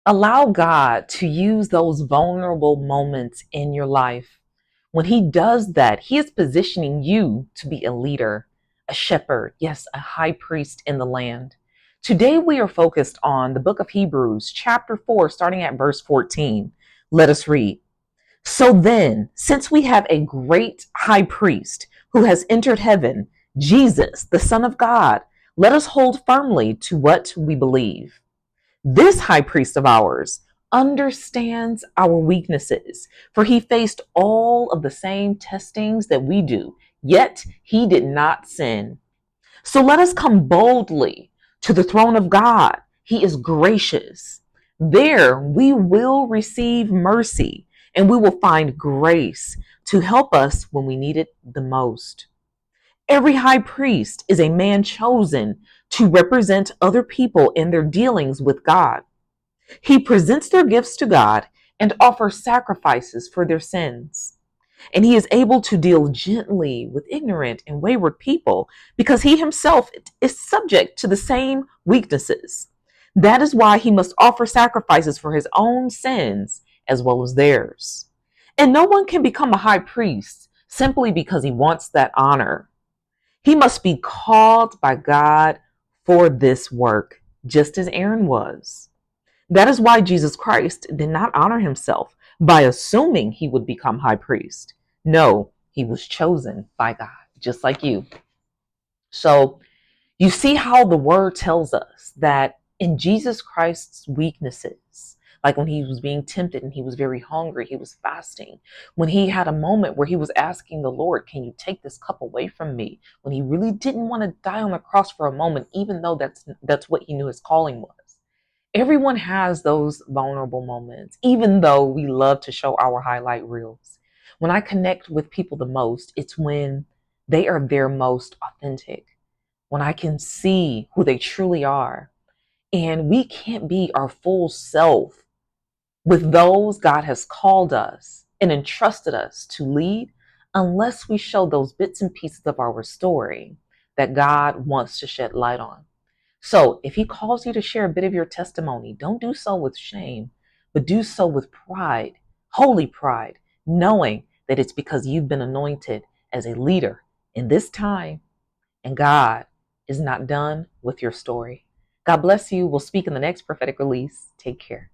Allow God to use those vulnerable moments in your life. When He does that, He is positioning you to be a leader, a shepherd, yes, a high priest in the land. Today, we are focused on the book of Hebrews, chapter 4, starting at verse 14. Let us read. So then, since we have a great high priest who has entered heaven, Jesus, the Son of God, let us hold firmly to what we believe. This high priest of ours understands our weaknesses, for he faced all of the same testings that we do, yet he did not sin. So let us come boldly to the throne of God. He is gracious. There we will receive mercy and we will find grace to help us when we need it the most. Every high priest is a man chosen to represent other people in their dealings with God. He presents their gifts to God and offers sacrifices for their sins. And he is able to deal gently with ignorant and wayward people because he himself is subject to the same weaknesses. That is why he must offer sacrifices for his own sins as well as theirs. And no one can become a high priest simply because he wants that honor. He must be called by God for this work, just as Aaron was. That is why Jesus Christ did not honor himself by assuming he would become high priest. No, he was chosen by God, just like you. So you see how the word tells us that in Jesus Christ's weaknesses, like when he was being tempted and he was very hungry, he was fasting, when he had a moment where he was asking the Lord, can you take this cup away from me? When he really didn't want to die on the cross for a moment, even though that's what he knew his calling was. Everyone has those vulnerable moments, even though we love to show our highlight reels. When I connect with people the most, it's when they are their most authentic, when I can see who they truly are. And we can't be our full self with those God has called us and entrusted us to lead unless we show those bits and pieces of our story that God wants to shed light on. So if he calls you to share a bit of your testimony, don't do so with shame, but do so with pride, holy pride, knowing that it's because you've been anointed as a leader in this time and God is not done with your story. God bless you. We'll speak in the next prophetic release. Take care.